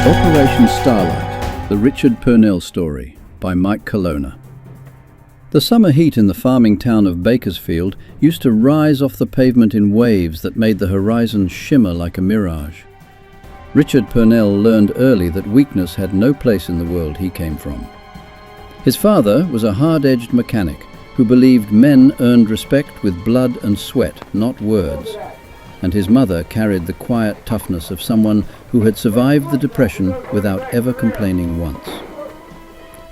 Operation Starlite, the Richard Purnell story, by Mike Colonna. The summer heat in the farming town of Bakersfield used to rise off the pavement in waves that made the horizon shimmer like a mirage. Richard Purnell learned early that weakness had no place in the world he came from. His father was a hard-edged mechanic who believed men earned respect with blood and sweat, not words. And his mother carried the quiet toughness of someone who had survived the Depression without ever complaining once.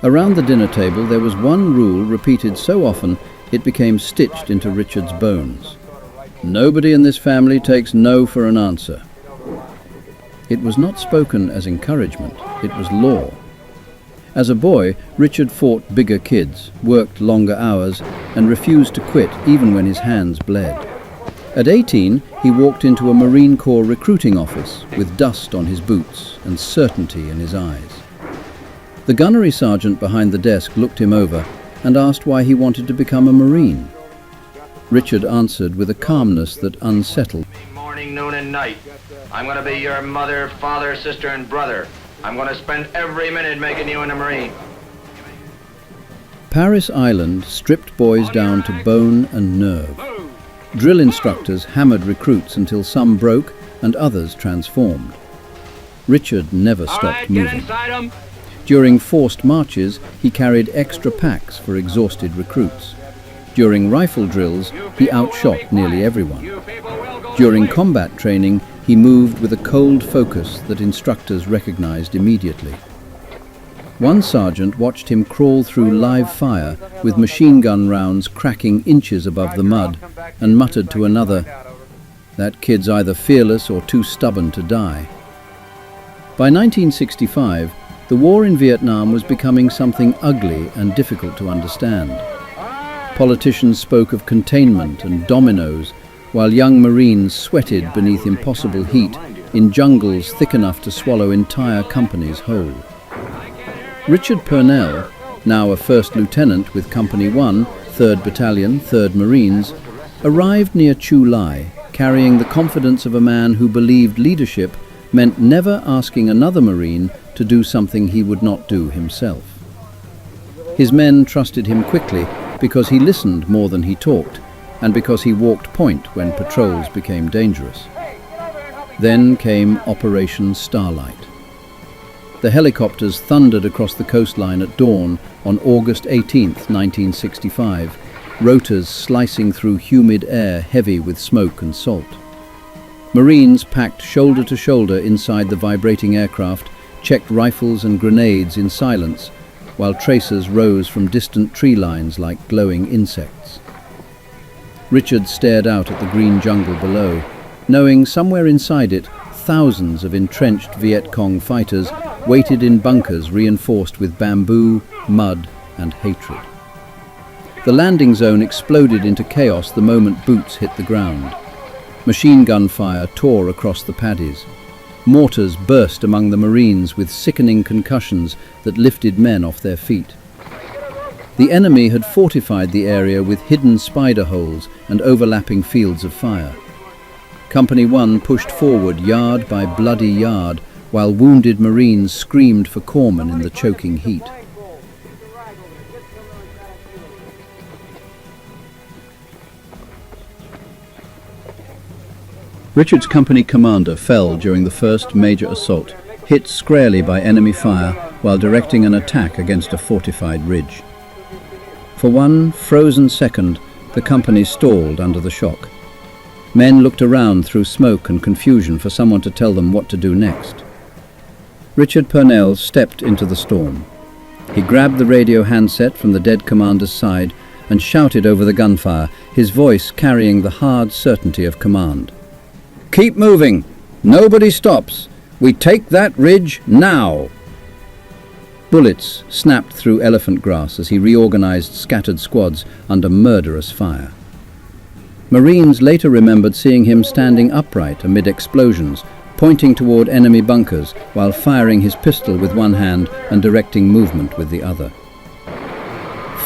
Around the dinner table there was one rule repeated so often it became stitched into Richard's bones. Nobody in this family takes no for an answer. It was not spoken as encouragement, it was law. As a boy, Richard fought bigger kids, worked longer hours, and refused to quit even when his hands bled. At 18, he walked into a Marine Corps recruiting office with dust on his boots and certainty in his eyes. The gunnery sergeant behind the desk looked him over and asked why he wanted to become a Marine. Richard answered with a calmness that unsettled. Morning, noon, and night. I'm going to be your mother, father, sister, and brother. I'm going to spend every minute making you into a Marine. Paris Island stripped boys down to bone and nerve. Drill instructors hammered recruits until some broke and others transformed. Richard never stopped moving. During forced marches, he carried extra packs for exhausted recruits. During rifle drills, he outshot nearly everyone. During combat training, he moved with a cold focus that instructors recognized immediately. One sergeant watched him crawl through live fire with machine gun rounds cracking inches above the mud and muttered to another, "That kid's either fearless or too stubborn to die." By 1965, the war in Vietnam was becoming something ugly and difficult to understand. Politicians spoke of containment and dominoes, while young Marines sweated beneath impossible heat in jungles thick enough to swallow entire companies whole. Richard Purnell, now a first lieutenant with Company 1, 3rd Battalion, 3rd Marines, arrived near Chu Lai, carrying the confidence of a man who believed leadership meant never asking another Marine to do something he would not do himself. His men trusted him quickly because he listened more than he talked, and because he walked point when patrols became dangerous. Then came Operation Starlite. The helicopters thundered across the coastline at dawn on August 18, 1965, rotors slicing through humid air heavy with smoke and salt. Marines packed shoulder to shoulder inside the vibrating aircraft, checked rifles and grenades in silence, while tracers rose from distant tree lines like glowing insects. Richard stared out at the green jungle below, knowing somewhere inside it thousands of entrenched Viet Cong fighters waited in bunkers reinforced with bamboo, mud, and hatred. The landing zone exploded into chaos the moment boots hit the ground. Machine gun fire tore across the paddies. Mortars burst among the Marines with sickening concussions that lifted men off their feet. The enemy had fortified the area with hidden spider holes and overlapping fields of fire. Company 1 pushed forward yard by bloody yard, while wounded Marines screamed for corpsmen in the choking heat. Richard's company commander fell during the first major assault, hit squarely by enemy fire while directing an attack against a fortified ridge. For one frozen second, the company stalled under the shock. Men looked around through smoke and confusion for someone to tell them what to do next. Richard Purnell stepped into the storm. He grabbed the radio handset from the dead commander's side and shouted over the gunfire, his voice carrying the hard certainty of command. "Keep moving! Nobody stops! We take that ridge now!" Bullets snapped through elephant grass as he reorganized scattered squads under murderous fire. Marines later remembered seeing him standing upright amid explosions, pointing toward enemy bunkers while firing his pistol with one hand and directing movement with the other.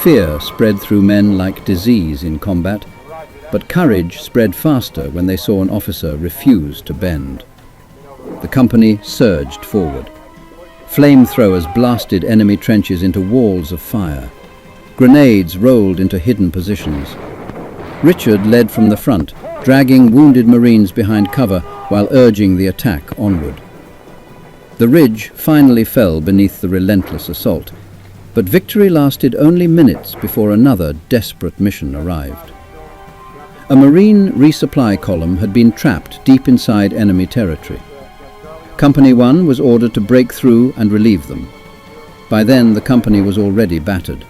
Fear spread through men like disease in combat, but courage spread faster when they saw an officer refuse to bend. The company surged forward. Flamethrowers blasted enemy trenches into walls of fire. Grenades rolled into hidden positions. Richard led from the front, dragging wounded Marines behind cover while urging the attack onward. The ridge finally fell beneath the relentless assault, but victory lasted only minutes before another desperate mission arrived. A Marine resupply column had been trapped deep inside enemy territory. Company 1 was ordered to break through and relieve them. By then, the company was already battered.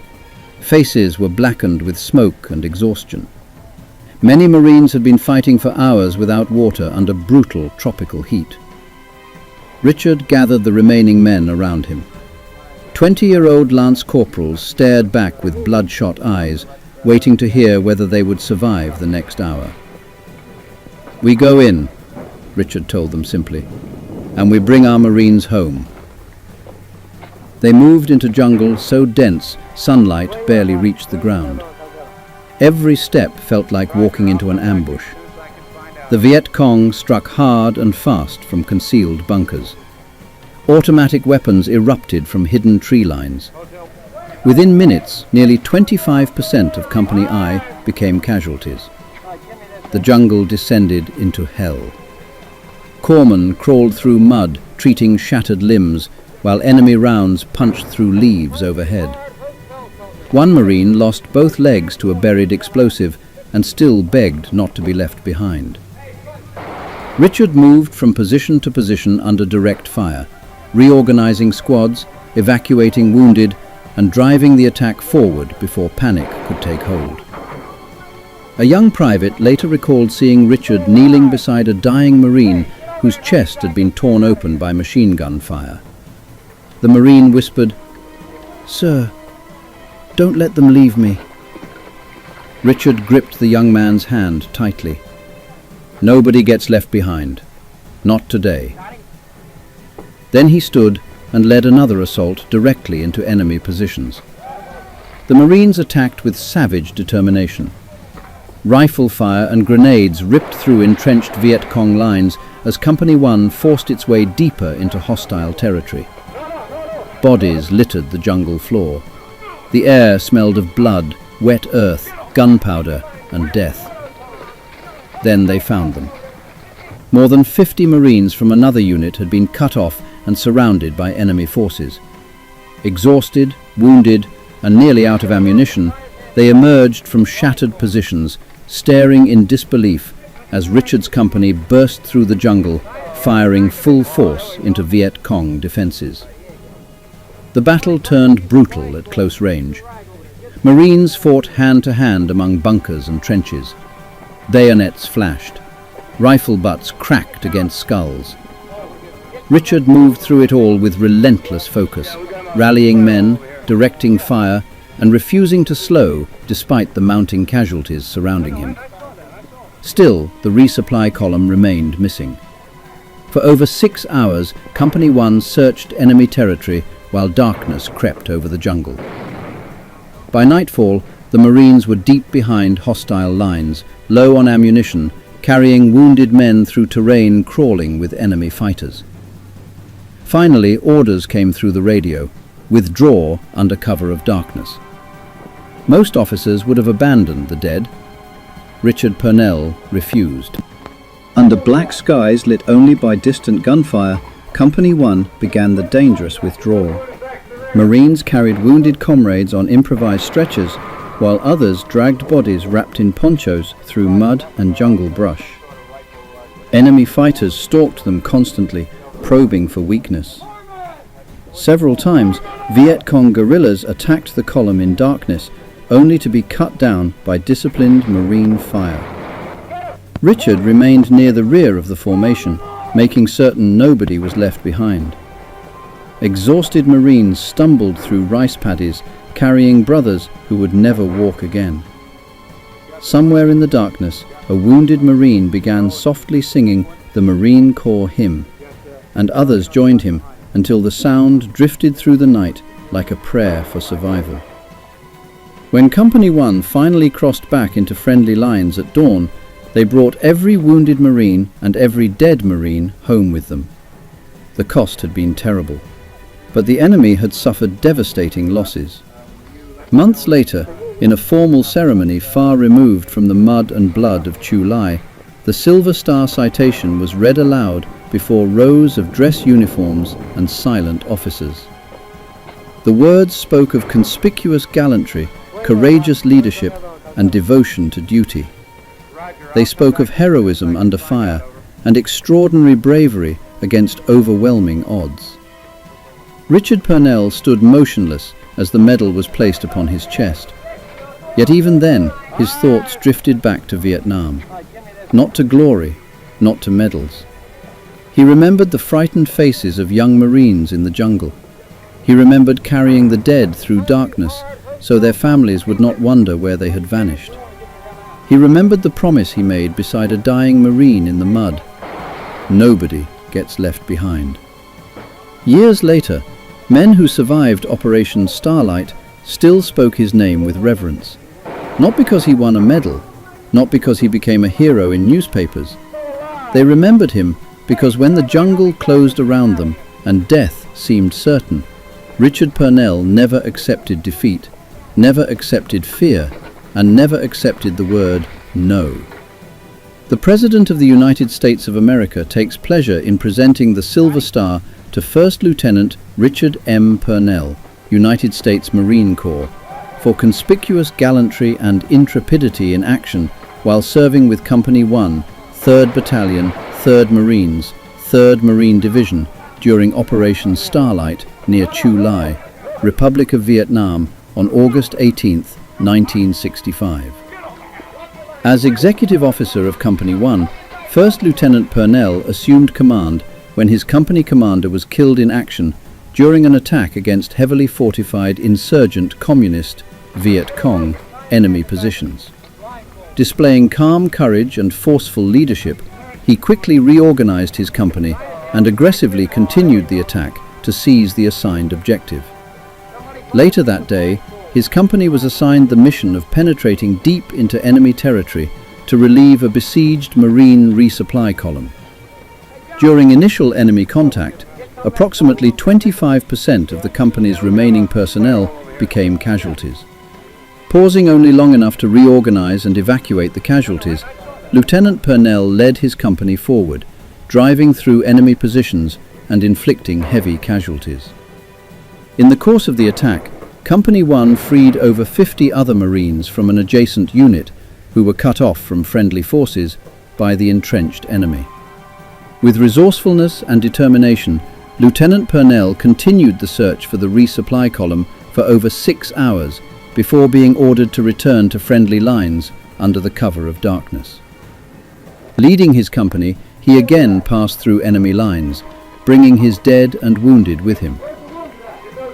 Faces were blackened with smoke and exhaustion. Many Marines had been fighting for hours without water under brutal tropical heat. Richard gathered the remaining men around him. 20-year-old lance corporals stared back with bloodshot eyes, waiting to hear whether they would survive the next hour. "We go in," Richard told them simply, "and we bring our Marines home." They moved into jungle so dense sunlight barely reached the ground. Every step felt like walking into an ambush. The Viet Cong struck hard and fast from concealed bunkers. Automatic weapons erupted from hidden tree lines. Within minutes, nearly 25% of Company I became casualties. The jungle descended into hell. Corpsmen crawled through mud, treating shattered limbs, while enemy rounds punched through leaves overhead. One Marine lost both legs to a buried explosive and still begged not to be left behind. Richard moved from position to position under direct fire, reorganizing squads, evacuating wounded, and driving the attack forward before panic could take hold. A young private later recalled seeing Richard kneeling beside a dying Marine whose chest had been torn open by machine gun fire. The Marine whispered, "Sir, don't let them leave me." Richard gripped the young man's hand tightly. "Nobody gets left behind. Not today." Then he stood and led another assault directly into enemy positions. The Marines attacked with savage determination. Rifle fire and grenades ripped through entrenched Viet Cong lines as Company 1 forced its way deeper into hostile territory. Bodies littered the jungle floor. The air smelled of blood, wet earth, gunpowder, and death. Then they found them. More than 50 Marines from another unit had been cut off and surrounded by enemy forces. Exhausted, wounded, and nearly out of ammunition, they emerged from shattered positions, staring in disbelief as Richard's company burst through the jungle, firing full force into Viet Cong defenses. The battle turned brutal at close range. Marines fought hand-to-hand among bunkers and trenches. Bayonets flashed. Rifle butts cracked against skulls. Richard moved through it all with relentless focus, rallying men, directing fire, and refusing to slow despite the mounting casualties surrounding him. Still, the resupply column remained missing. For over 6 hours, Company 1 searched enemy territory while darkness crept over the jungle. By nightfall, the Marines were deep behind hostile lines, low on ammunition, carrying wounded men through terrain crawling with enemy fighters. Finally, orders came through the radio: withdraw under cover of darkness. Most officers would have abandoned the dead. Richard Purnell refused. Under black skies lit only by distant gunfire, Company 1 began the dangerous withdrawal. Marines carried wounded comrades on improvised stretchers, while others dragged bodies wrapped in ponchos through mud and jungle brush. Enemy fighters stalked them constantly, probing for weakness. Several times, Viet Cong guerrillas attacked the column in darkness, only to be cut down by disciplined Marine fire. Richard remained near the rear of the formation, making certain nobody was left behind. Exhausted Marines stumbled through rice paddies, carrying brothers who would never walk again. Somewhere in the darkness, a wounded Marine began softly singing the Marine Corps hymn, and others joined him until the sound drifted through the night like a prayer for survival. When Company 1 finally crossed back into friendly lines at dawn, they brought every wounded Marine and every dead Marine home with them. The cost had been terrible. but the enemy had suffered devastating losses. Months later, in a formal ceremony far removed from the mud and blood of Chu Lai, the Silver Star citation was read aloud before rows of dress uniforms and silent officers. The words spoke of conspicuous gallantry, courageous leadership, and devotion to duty. They spoke of heroism under fire and extraordinary bravery against overwhelming odds. Richard Purnell stood motionless as the medal was placed upon his chest. Yet even then, his thoughts drifted back to Vietnam. Not to glory, not to medals. He remembered the frightened faces of young Marines in the jungle. He remembered carrying the dead through darkness so their families would not wonder where they had vanished. He remembered the promise he made beside a dying Marine in the mud. Nobody gets left behind. Years later, men who survived Operation Starlite still spoke his name with reverence. Not because he won a medal, not because he became a hero in newspapers. They remembered him because when the jungle closed around them and death seemed certain, Richard Purnell never accepted defeat, never accepted fear, and never accepted the word no. The President of the United States of America takes pleasure in presenting the Silver Star to First Lieutenant Richard M. Purnell, United States Marine Corps, for conspicuous gallantry and intrepidity in action while serving with Company 1, 3rd Battalion, 3rd Marines, 3rd Marine Division during Operation Starlite near Chu Lai, Republic of Vietnam, on August 18, 1965. As Executive Officer of Company 1, First Lieutenant Purnell assumed command when his company commander was killed in action during an attack against heavily fortified insurgent communist Viet Cong enemy positions. Displaying calm courage and forceful leadership, he quickly reorganized his company and aggressively continued the attack to seize the assigned objective. Later that day, his company was assigned the mission of penetrating deep into enemy territory to relieve a besieged Marine resupply column. During initial enemy contact, approximately 25% of the company's remaining personnel became casualties. Pausing only long enough to reorganize and evacuate the casualties, Lieutenant Purnell led his company forward, driving through enemy positions and inflicting heavy casualties. In the course of the attack, Company 1 freed over 50 other Marines from an adjacent unit who were cut off from friendly forces by the entrenched enemy. With resourcefulness and determination, Lieutenant Purnell continued the search for the resupply column for over 6 hours before being ordered to return to friendly lines under the cover of darkness. Leading his company, he again passed through enemy lines, bringing his dead and wounded with him.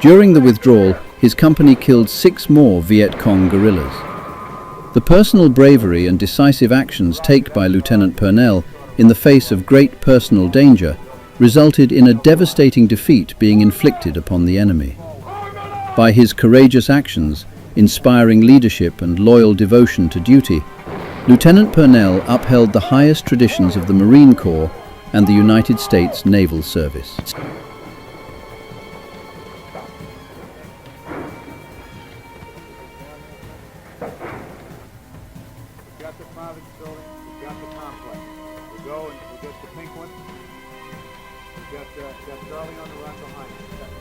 During the withdrawal, his company killed 6 more Viet Cong guerrillas. The personal bravery and decisive actions taken by Lieutenant Purnell in the face of great personal danger resulted in a devastating defeat being inflicted upon the enemy. By his courageous actions, inspiring leadership and loyal devotion to duty, Lieutenant Purnell upheld the highest traditions of the Marine Corps and the United States Naval Service. We've got the Province building, we've got the complex. We'll go and we'll get the pink one. We've got Charlie on the run behind us.